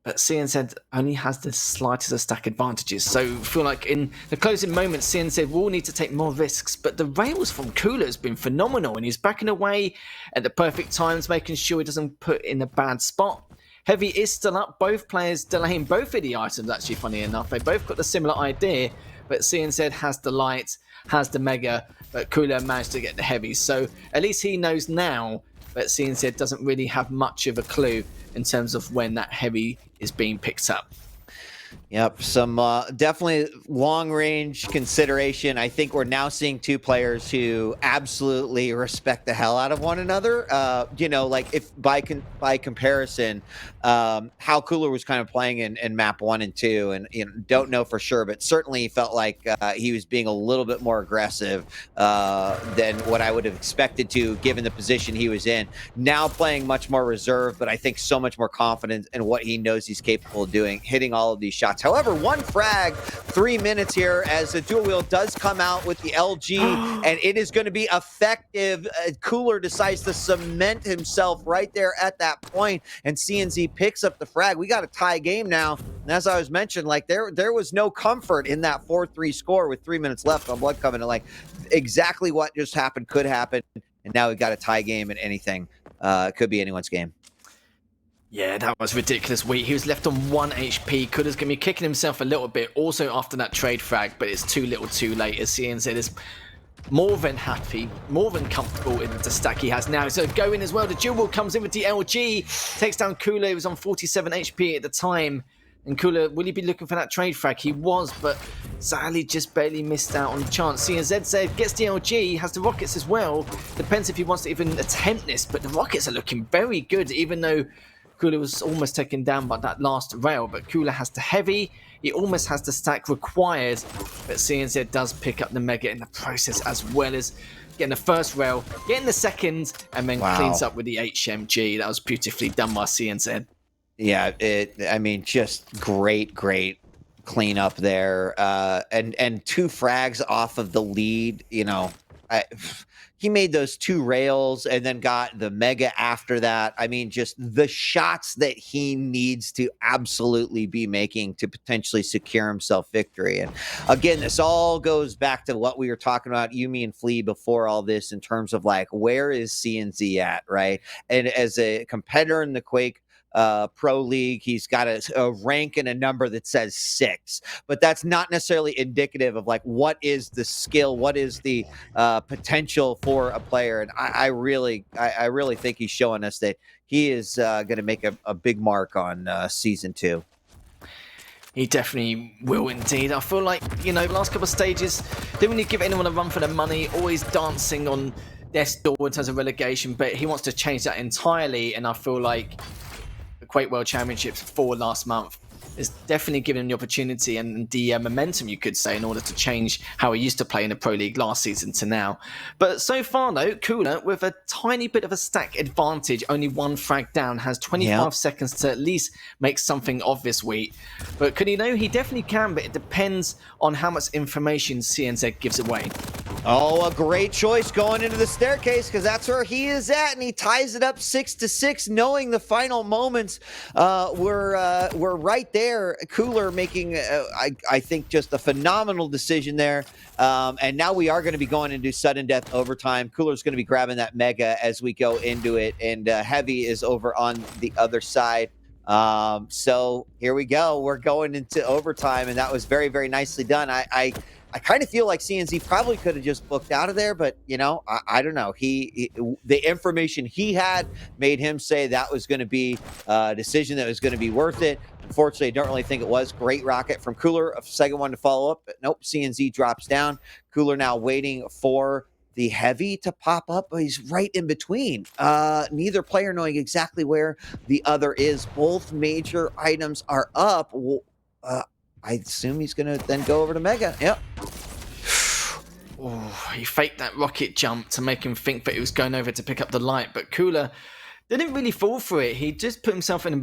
But CNZ only has the slightest of stack advantages. So I feel like in the closing moments, CNZ will need to take more risks. But the rails from Cooler has been phenomenal. And he's backing away at the perfect times, making sure he doesn't put in a bad spot. Heavy is still up. Both players delaying both of the items, actually, funny enough. They both got the similar idea. But CNZ has the light, has the Mega. But Cooler managed to get the heavy. So at least he knows now that CNZ doesn't really have much of a clue in terms of when that heavy is being picked up. Yep, some definitely long-range consideration. I think we're now seeing two players who absolutely respect the hell out of one another. You know, like if by comparison, how Cooler was kind of playing in map 1 and 2, and you know, don't know for sure, but certainly felt like he was being a little bit more aggressive than what I would have expected to, given the position he was in. Now playing much more reserved, but I think so much more confident in what he knows he's capable of doing, hitting all of these shots. However, one frag, 3 minutes here as the dual wheel does come out with the LG, and it is going to be effective. Cooler decides to cement himself right there at that point, and CNZ picks up the frag. We got a tie game now, and as I was mentioned, like there was no comfort in that 4-3 score with 3 minutes left on Blood Covenant. Like exactly what just happened could happen, and now we got a tie game, and anything could be anyone's game. Yeah, that was ridiculous. He was left on 1 HP. Cooler's going to be kicking himself a little bit also after that trade frag, but it's too little too late as CNZ is more than happy, more than comfortable in the stack he has now. So going as well, the dual comes in with the LG, takes down Cooler. He was on 47 HP at the time. And Cooler, will he be looking for that trade frag? He was, but sadly just barely missed out on the chance. CNZ said gets the LG, has the rockets as well. Depends if he wants to even attempt this, but the rockets are looking very good, even though Cooler was almost taken down by that last rail, but Cooler has the heavy. He almost has the stack required, but CNZ does pick up the Mega in the process, as well as getting the first rail, getting the second, and then cleans up with the HMG. That was beautifully done by CNZ. Yeah, I mean, just great cleanup there, and 2 frags off of the lead. You know, he made those 2 rails and then got the Mega after that. I mean, just the shots that he needs to absolutely be making to potentially secure himself victory. And again, this all goes back to what we were talking about, Yumi and Flea, before all this, in terms of like, where is CNZ at, right? And as a competitor in the Quake Pro League, he's got a rank and a number that says 6, but that's not necessarily indicative of like what is the skill, what is the potential for a player. And I really think he's showing us that he is going to make a big mark on season 2. He definitely will indeed. I feel like, you know, last couple of stages, didn't really give anyone a run for their money, always dancing on death's door in terms of relegation, but he wants to change that entirely, and I feel like the Quake World Championships for last month is definitely giving him the opportunity and the momentum, you could say, in order to change how he used to play in the Pro League last season to now. But so far, though, Cooler, with a tiny bit of a stack advantage, only 1 frag down, has 25 seconds to at least make something of this week. But could he know? He definitely can, but it depends on how much information CNZ gives away. Oh, a great choice going into the staircase, because that's where he is at, and he ties it up 6-6, knowing the final moments were right there. there, Cooler making, I think, just a phenomenal decision there. And now we are going to be going into sudden death overtime. Cooler's going to be grabbing that mega as we go into it, and Heavy is over on the other side. So here we go. We're going into overtime, and that was very, very nicely done. I kind of feel like CNZ probably could have just booked out of there, but I don't know. The information he had made him say that was going to be a decision that was going to be worth it. Unfortunately, I don't really think it was. Great rocket from Cooler, a second one to follow up, but nope, CNZ drops down. Cooler now waiting for the Heavy to pop up, but he's right in between. Neither player knowing exactly where the other is. Both major items are up. I assume he's going to then go over to Mega. Yep. Oh, he faked that rocket jump to make him think that he was going over to pick up the light, but Cooler didn't really fall for it. He just put himself in a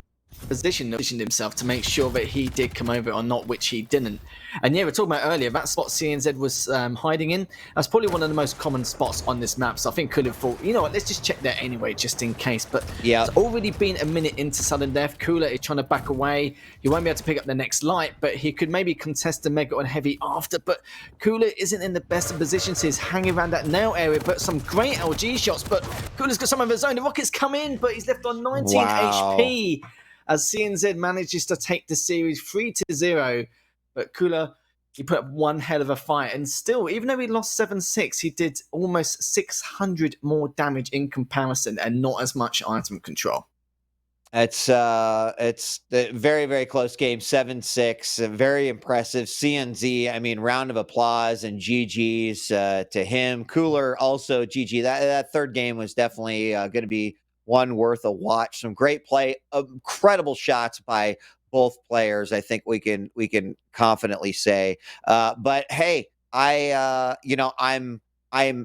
positioned himself to make sure that he did come over or not, which he didn't. And yeah, we were talking about earlier, that spot CNZ was hiding in, that's probably one of the most common spots on this map, so I think could have thought, you know what, let's just check that anyway, just in case. But yeah, it's already been a minute into sudden death. Cooler is trying to back away. He won't be able to pick up the next light, but he could maybe contest the Mega on Heavy after. But Cooler isn't in the best of positions. He's hanging around that nail area, but some great LG shots. But Cooler's got some of his own. The rockets come in, but he's left on 19 HP. As CNZ manages to take the series 3-0, but Cooler, he put up one hell of a fight, and still, even though he lost 7-6, he did almost 600 more damage in comparison, and not as much item control. It's a very, very close game, 7-6, very impressive. CNZ, I mean, round of applause and GG's to him. Cooler also GG. That third game was definitely going to be one worth a watch. Some great play, incredible shots by both players. I think we can confidently say. But hey, I'm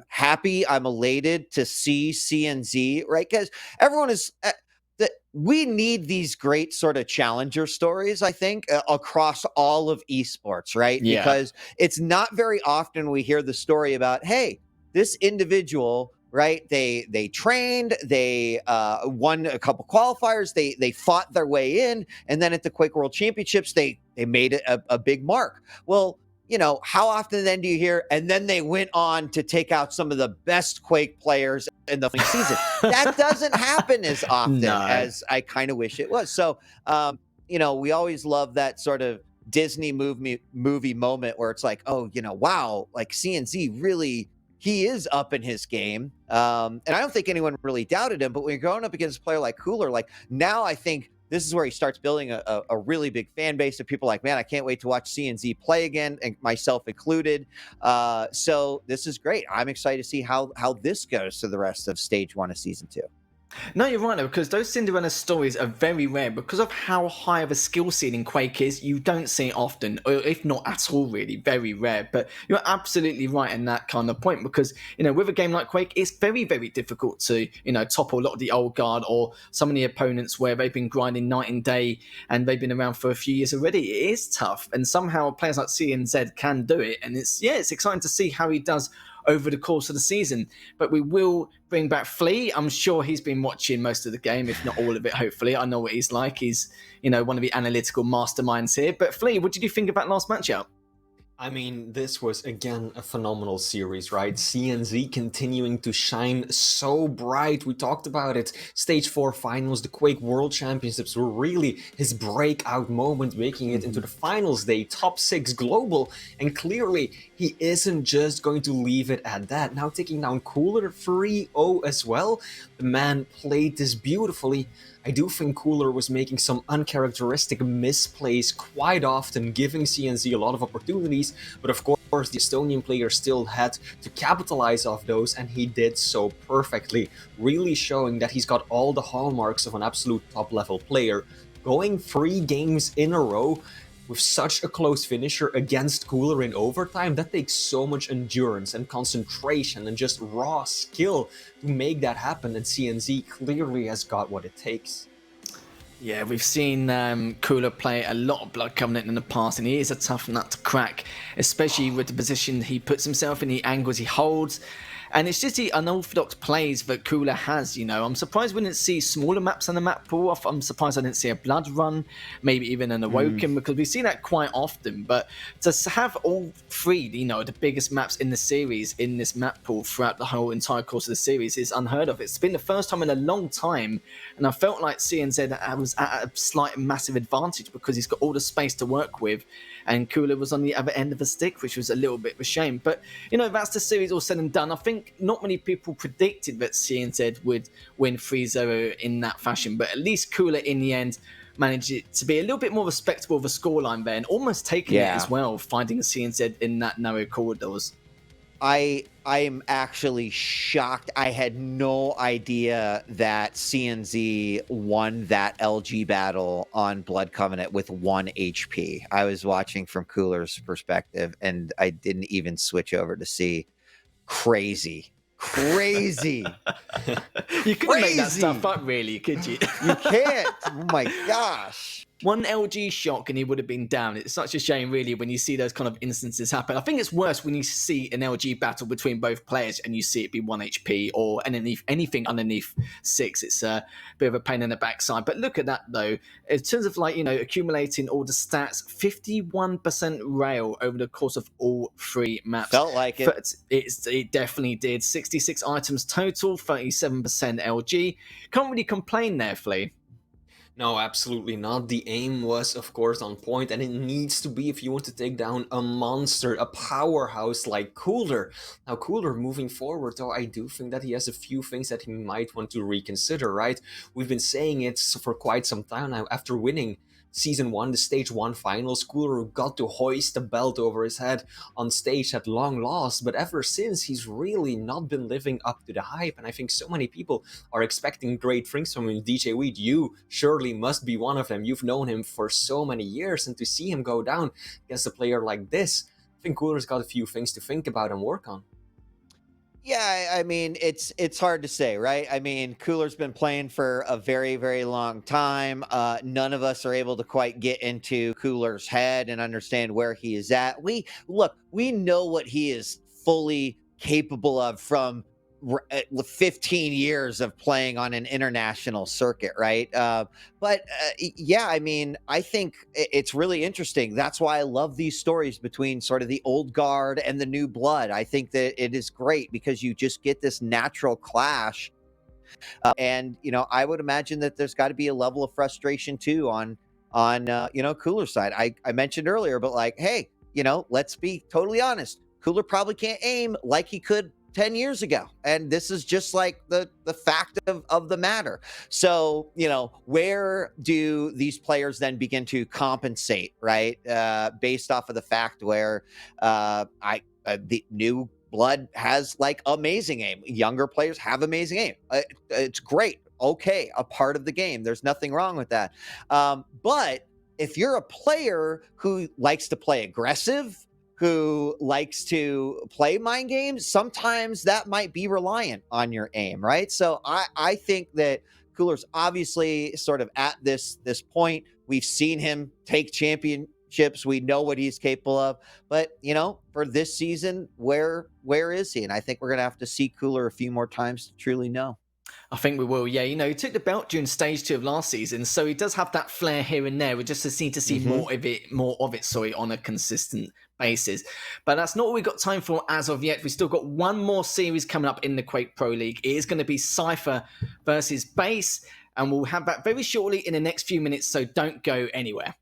happy. I'm elated to see CNZ, right? Because everyone is. We need these great sort of challenger stories, I think, across all of esports, right? Yeah. Because it's not very often we hear the story about, hey, this individual, right? They trained, they won a couple qualifiers, they fought their way in, and then at the Quake World Championships, they made it a big mark. Well, how often then do you hear, and then they went on to take out some of the best Quake players in the season? That doesn't happen as often as I kind of wish it was. So, we always love that sort of Disney movie moment where it's like, oh, wow, like CNZ really, he is up in his game. And I don't think anyone really doubted him, but when you're going up against a player like Cooler, like now I think this is where he starts building a really big fan base of people like, man, I can't wait to watch CNZ play again, and myself included. So this is great. I'm excited to see how this goes to the rest of stage 1 of season 2. No, you're right, though, because those Cinderella stories are very rare because of how high of a skill ceiling Quake is. You don't see it often, or if not at all, really, very rare. But you're absolutely right in that kind of point because, with a game like Quake, it's very, very difficult to, topple a lot of the old guard or some of the opponents where they've been grinding night and day and they've been around for a few years already. It is tough, and somehow players like CNZ can do it, and it's exciting to see how he does over the course of the season. But we will bring back Flea. I'm sure he's been watching most of the game, if not all of it, hopefully. I know what he's like. He's, one of the analytical masterminds here. But Flea, what did you think of that last matchup? I mean, this was, again, a phenomenal series, right? CNZ continuing to shine so bright. We talked about it. Stage 4 finals, the Quake World Championships were really his breakout moment, making it into the finals day, top 6 global. And clearly, he isn't just going to leave it at that. Now taking down Cooler 3-0 as well. The man played this beautifully. I do think Cooler was making some uncharacteristic misplays quite often, giving CNZ a lot of opportunities, but of course the Estonian player still had to capitalize off those, and he did so perfectly, really showing that he's got all the hallmarks of an absolute top-level player. Going 3 games in a row with such a close finisher against Cooler in overtime, that takes so much endurance and concentration and just raw skill to make that happen, and CNZ clearly has got what it takes. Yeah, we've seen Cooler play a lot of Blood Covenant in the past, and he is a tough nut to crack, especially with the position he puts himself in, the angles he holds. And it's just the unorthodox plays that Cooler has, you know. I'm surprised we didn't see smaller maps on the map pool. I'm surprised I didn't see a Blood Run, maybe even an Awoken, because we see that quite often. But to have all three, you know, the biggest maps in the series in this map pool throughout the whole entire course of the series is unheard of. It's been the first time in a long time, and I felt like CNZ was at a slight massive advantage because he's got all the space to work with, and Cooler was on the other end of the stick, which was a little bit of a shame. But, you know, that's the series all said and done. I think not many people predicted that CNZ would win 3-0 in that fashion, but at least Cooler in the end managed it to be a little bit more respectable of a scoreline there, and almost taking it as well, finding CNZ in that narrow corridors. I'm actually shocked. I had no idea that CNZ won that LG battle on Blood Covenant with 1 HP. I was watching from COOLLERZ perspective, and I didn't even switch over to see. Crazy. You couldn't make that stuff up, really, could you? You can't. Oh my gosh. One LG shock and he would have been down. It's such a shame, really, when you see those kind of instances happen. I think it's worse when you see an LG battle between both players and you see it be 1 HP or anything underneath 6. It's a bit of a pain in the backside. But look at that, though. In terms of, like, you know, accumulating all the stats, 51% rail over the course of all 3 maps. Felt like it. It definitely did. 66 items total, 37% LG. Can't really complain there, Flea. No, absolutely not. The aim was, of course, on point, and it needs to be if you want to take down a monster, a powerhouse like Cooler. Now, Cooler moving forward, though, I do think that he has a few things that he might want to reconsider, right? We've been saying it for quite some time now. After winning Season 1, the Stage 1 finals, Cooler got to hoist the belt over his head on stage at long last, but ever since, he's really not been living up to the hype, and I think so many people are expecting great things from him. DJ Weed, you surely must be one of them. You've known him for so many years, and to see him go down against a player like this, I think Cooler's got a few things to think about and work on. Yeah, I mean, it's hard to say, right? I mean, Cooler's been playing for a very, very long time. None of us are able to quite get into Cooler's head and understand where he is at. We know what he is fully capable of from 15 years of playing on an international circuit, right? Yeah, I mean, I think it's really interesting. That's why I love these stories between sort of the old guard and the new blood. I think that it is great because you just get this natural clash. And, you know, I would imagine that there's got to be a level of frustration too on you know, Cooler's side. I mentioned earlier, but like, hey, you know, let's be totally honest. Cooler probably can't aim like he could 10 years ago, and this is just like the fact of the matter. So, you know, where do these players then begin to compensate, right? Based off of the fact where the new blood has like amazing aim. Younger players have amazing aim. It's great. Okay, a part of the game. There's nothing wrong with that. But if you're a player who likes to play aggressive, who likes to play mind games, sometimes that might be reliant on your aim, right? So I think that Cooler's obviously sort of at this point. We've seen him take championships. We know what he's capable of. But, you know, for this season, where is he? And I think we're going to have to see Cooler a few more times to truly know. I think we will, yeah. You know, he took the belt during Stage 2 of last season, so he does have that flair here and there. We just need to see more of it, on a consistent basis. But that's not what we've got time for as of yet. We've still got one more series coming up in the Quake Pro League. It is going to be Cypher versus Base, and we'll have that very shortly in the next few minutes, so don't go anywhere.